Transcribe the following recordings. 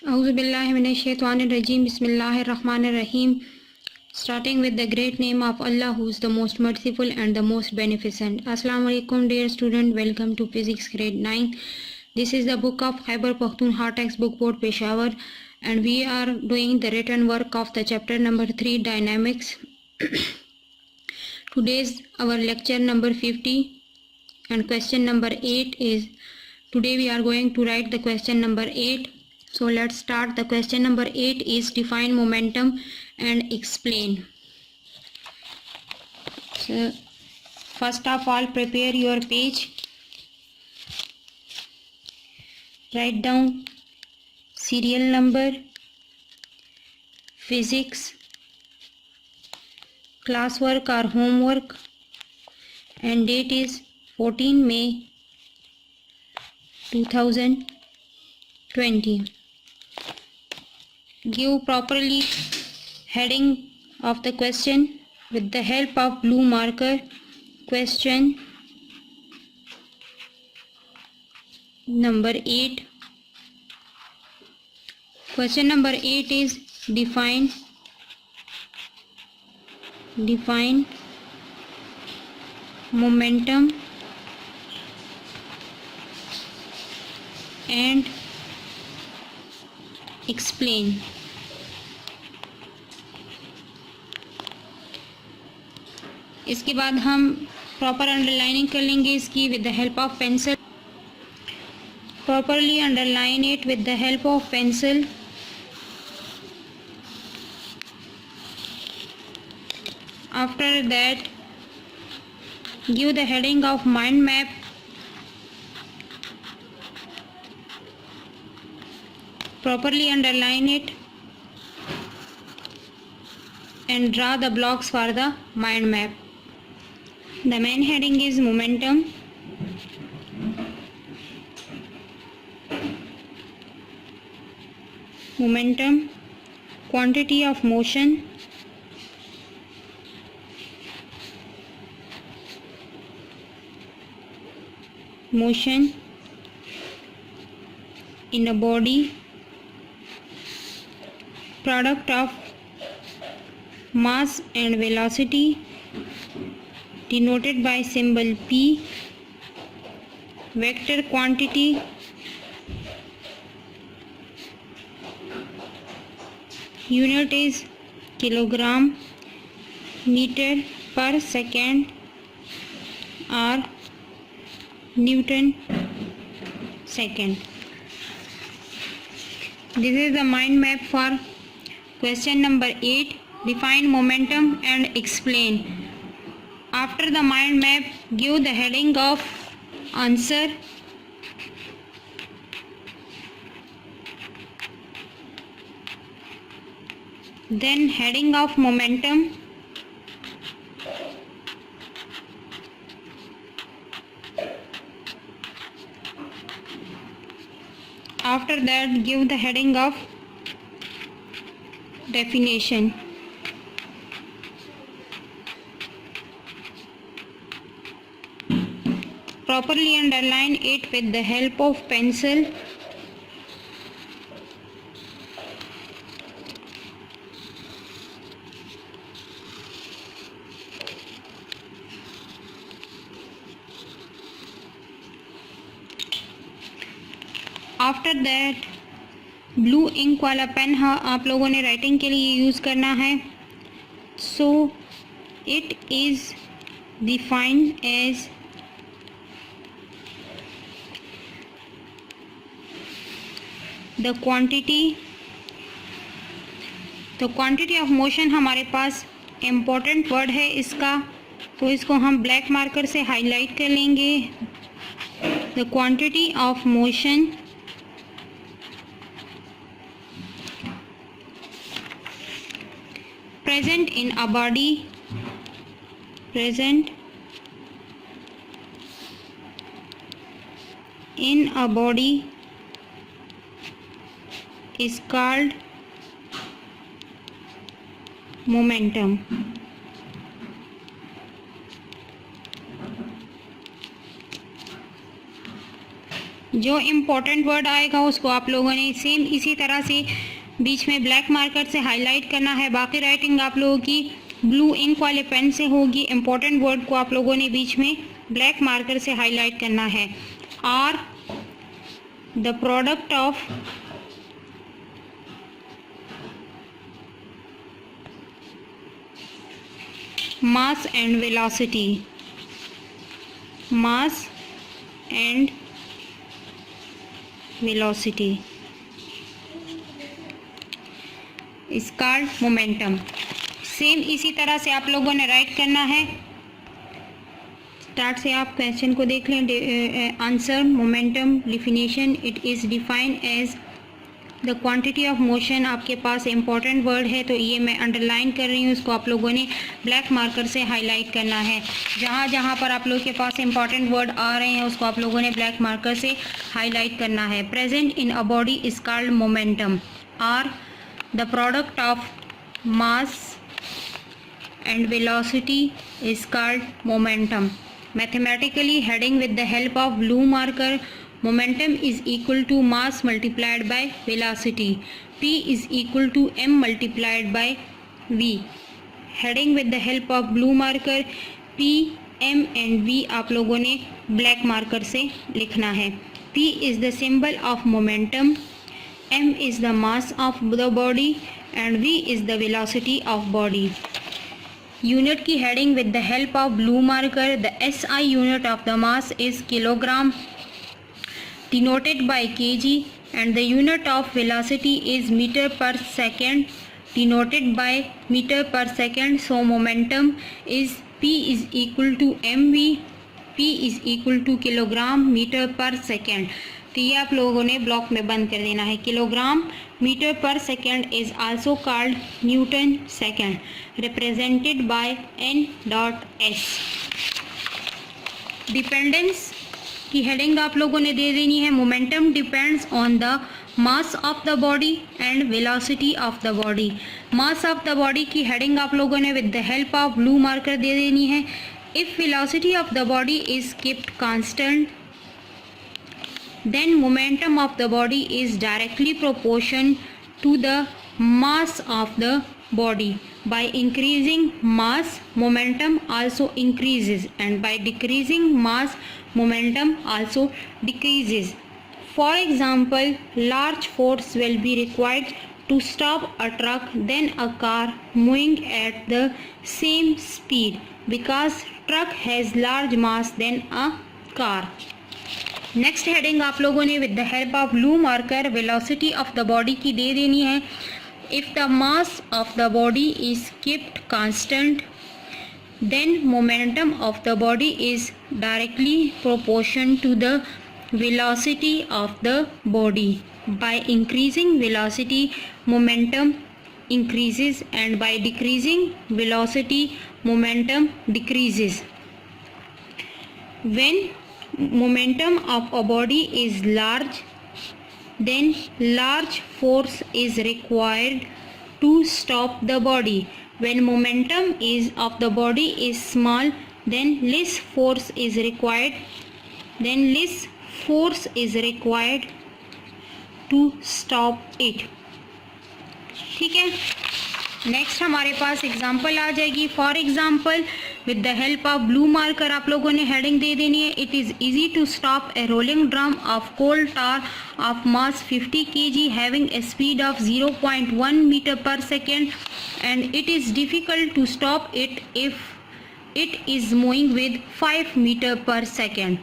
Auzubillahiminash-shaytanir-rajim. Bismillahir-rahmanir-rahim. Starting with the great name of Allah, who is the most merciful and the most beneficent. Assalamu alaikum, dear student. Welcome to Physics Grade 9. This is the book of Khyber Pakhtunkhwa Textbook Board Peshawar, and we are doing the written work of the chapter number 3, Dynamics. Today's our lecture number 50, and question number 8 is, today we are going to write the question number 8. So let's start. The question number 8 is define momentum and explain. So first of all, prepare your page. Write down serial number, physics, classwork or homework, and date is 14 May 2020. Give properly heading of the question with the help of blue marker. Question number 8. Question number 8 is define momentum and explain. इसके बाद हम proper underlining कर लेंगे इसकी with the help of pencil. Properly underline it with the help of pencil. After that give the heading of mind map. Properly underline it and draw the blocks for the mind map. The main heading is momentum. Momentum, quantity of motion, motion in a body, product of mass and velocity denoted by symbol P, vector quantity, unit is kilogram, meter per second or Newton second. This is the mind map for question number 8. Define momentum and explain. After the mind map, give the heading of answer. Then heading of momentum. After that, give the heading of definition. Properly underline it with the help of pencil. After that blue ink वाला pen आप लोगों ने writing के लिए use करना है. So it is defined as the quantity of motion. हमारे पास इम्पोर्टेंट वर्ड है इसका, तो इसको हम ब्लैक मार्कर से हाईलाइट कर लेंगे. The quantity of motion present in a body, present in a body is called momentum. जो इम्पोर्टेंट वर्ड आएगा उसको आप लोगों ने सेम इसी तरह से बीच में ब्लैक मार्कर से हाईलाइट करना है। बाकी राइटिंग आप लोगों की ब्लू इंक वाले पेन से होगी। इम्पोर्टेंट वर्ड को आप लोगों ने बीच में ब्लैक मार्कर से हाईलाइट करना है। Are the product of mass and velocity, mass and velocity is called momentum। Same इसी तरह से आप लोगों ने राइट करना है। स्टार्ट से आप क्वेश्चन को देख लें। Answer momentum definition, it is defined as the quantity of motion. आपके पास इंपॉर्टेंट वर्ड है तो ये मैं अंडरलाइन कर रही हूँ, उसको आप लोगों ने ब्लैक मार्कर से हाईलाइट करना है। जहाँ जहाँ पर आप लोगों के पास इंपॉर्टेंट वर्ड आ रहे हैं उसको आप लोगों ने ब्लैक मार्कर से हाईलाइट करना है। Present in a body is called momentum. Are the product of mass and velocity is called momentum. Mathematically heading with the help of blue marker, momentum is equal to mass multiplied by velocity. P is equal to m multiplied by v. Heading with the help of blue marker, P, m and v आप लोगों ने black marker से लिखना है। P is the symbol of momentum, m is the mass of the body and v is the velocity of body. Unit की heading with the help of blue marker, the SI unit of the mass is kilogram denoted by kg and the unit of velocity is meter per second denoted by meter per second. So momentum is P is equal to mv, P is equal to kilogram meter per second। तो ये आप लोगों ने block में बंद कर देना है। Kilogram metre per second is also called newton second, represented by n.s। Dependence की हेडिंग आप लोगों ने दे देनी है। Momentum depends on the mass of the body and velocity of the body. Mass of the body की heading आप लोगों ने with the help of blue marker दे देनी है। If velocity of the body is keeped constant then momentum of the body is directly proportional to the mass of the body. By increasing mass, momentum also increases, and by decreasing mass, momentum also decreases. For example, large force will be required to stop a truck than a car moving at the same speed because truck has large mass than a car. Next heading आप लोगों ने with the help of blue marker velocity of the body की दे देनी है। If the mass of the body is keeped constant then momentum of the body is directly proportion to the velocity of the body. By increasing velocity momentum increases and by decreasing velocity momentum decreases. When momentum of a body is large, then large force is required to stop the body. When momentum is of the body is small, then less force is required. Then less force is required to stop it. ठीक है। Next हमारे पास example आ जाएगी। For example with the help of blue marker आप लोगों ने heading दे देनी है। It is easy to stop a rolling drum of coal tar of mass 50 kg having a speed of 0.1 metre per second and it is difficult to stop it if it is moving with 5 metre per second.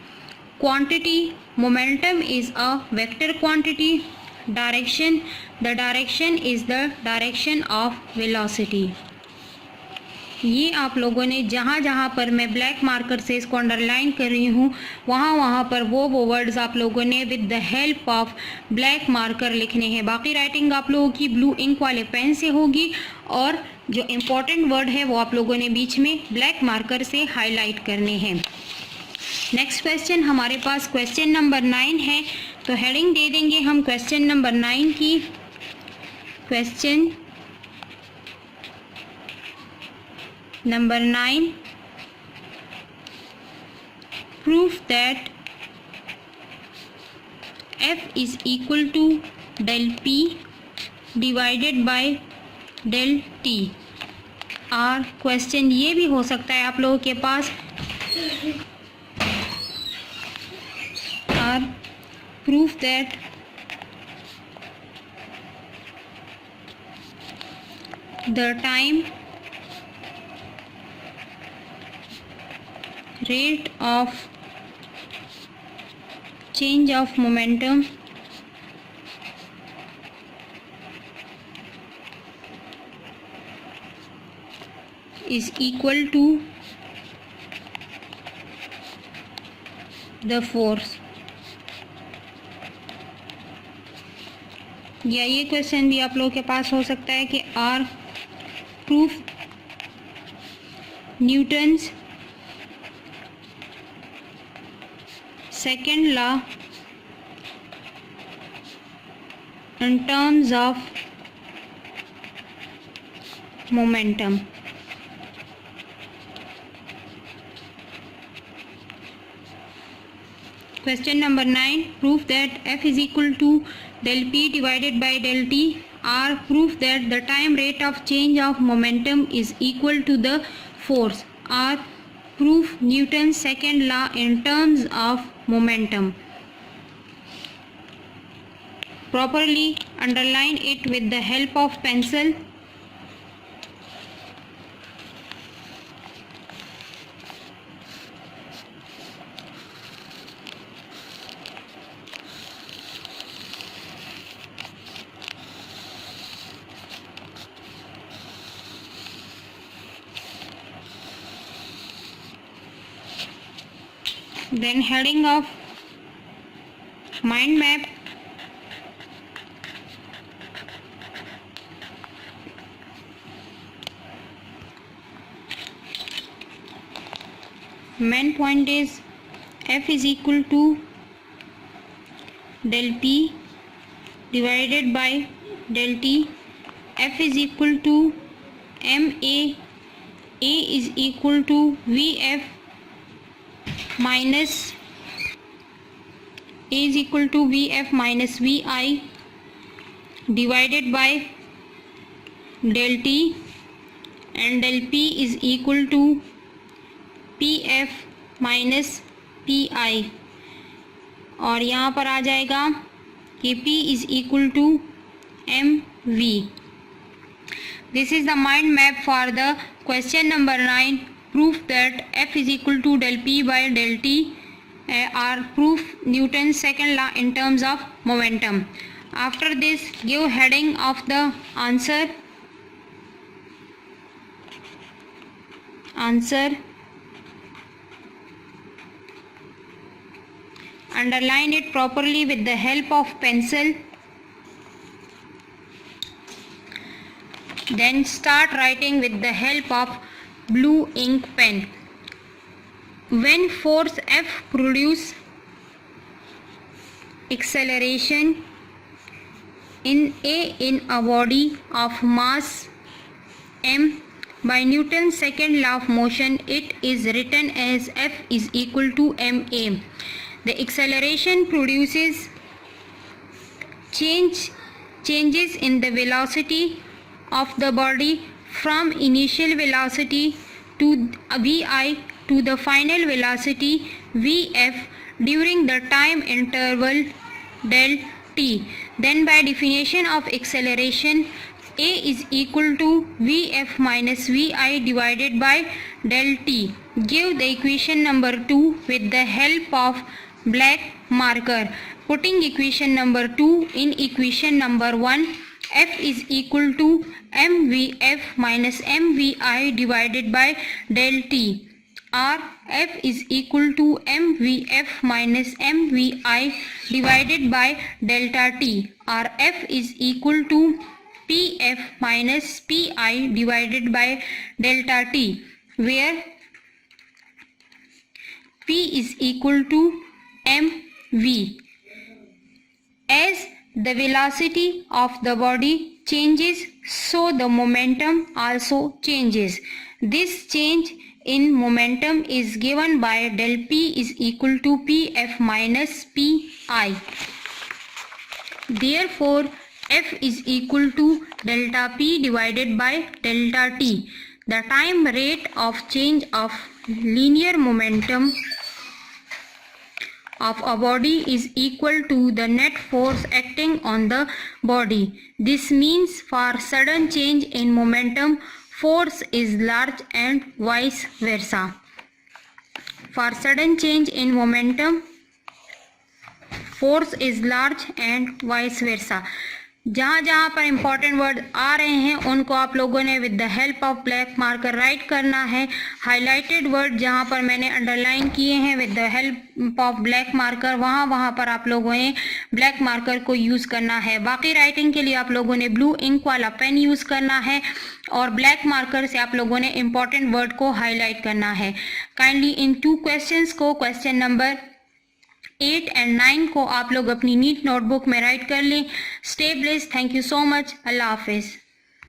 Quantity momentum is a vector quantity. Direction the direction is the direction of velocity. ये आप लोगों ने जहाँ जहाँ पर मैं black marker से इसको अंडरलाइन कर रही हूँ वहाँ पर वो वर्ड्स आप लोगों ने with the help of black marker लिखने हैं। बाकी राइटिंग आप लोगों की ब्लू इंक वाले पेन से होगी और जो इम्पोर्टेंट वर्ड है वो आप लोगों ने बीच में ब्लैक मार्कर से हाईलाइट करने हैं। नेक्स्ट क्वेश्चन हमारे पास क्वेश्चन नंबर 9 है, तो हेडिंग दे देंगे हम क्वेश्चन नंबर 9 की। Question number 9, proof that F is equal to del P divided by del T। और क्वेश्चन ये भी हो सकता है आप लोगों के पास, और proof that the time rate of change of momentum is equal to the force। या ये क्वेश्चन भी आप लोगों के पास हो सकता है कि are proof Newton's second law in terms of momentum। Question number 9, proof that F is equal to del P divided by del T, or proof that the time rate of change of momentum is equal to the force, or proof Newton's second law in terms of momentum। Properly underline it with the help of pencil। Then heading of mind map, main point is F is equal to del P divided by del T। F is equal to MA, A is equal to VF minus A is equal to VF minus VI divided by del T, and del P is equal to PF minus PI। और यहाँ पर आ जाएगा कि P is equal to MV। This is the mind map for the question number 9, proof that F is equal to del P by del T, or proof Newton's second law in terms of momentum। After this, give heading of the answer। Underline it properly with the help of pencil। Then start writing with the help of blue ink pen। When force F produce acceleration in a body of mass m by Newton's second law of motion, it is written as F is equal to ma। The acceleration produces changes in the velocity of the body from initial velocity to vi to the final velocity vf during the time interval del t। Then by definition of acceleration, a is equal to vf minus vi divided by del t। Give the equation number 2 with the help of black marker, putting equation number 2 in equation number 1। F is equal to mvf minus mvi divided by del t, or F is equal to mvf minus mvi divided by delta t, or F is equal to pf minus pi divided by delta t, where p is equal to mv। As the velocity of the body changes, so the momentum also changes। This change in momentum is given by del p is equal to pf minus pi। Therefore, F is equal to delta P divided by delta T. The time rate of change of linear momentum of a body is equal to the net force acting on the body. This means for sudden change in momentum, force is large and vice versa. For sudden change in momentum, force is large and vice versa. जहाँ जहाँ पर important word आ रहे हैं उनको आप लोगों ने with the help of black marker right करना है. हाईलाइटेड वर्ड जहाँ पर मैंने अंडरलाइन किए हैं with the help of black marker, वहाँ पर आप लोगों ने ब्लैक मार्कर को यूज़ करना है. बाकी राइटिंग के लिए आप लोगों ने ब्लू इंक वाला पेन यूज़ करना है और ब्लैक मार्कर से आप लोगों ने इम्पॉर्टेंट वर्ड को हाईलाइट करना है. काइंडली इन 2 क्वेश्चंस को, क्वेश्चन नंबर 8 and 9 को आप लोग अपनी नीट नोटबुक में राइट कर लें. Stay blessed. Thank you so much. अल्लाह हाफिज़.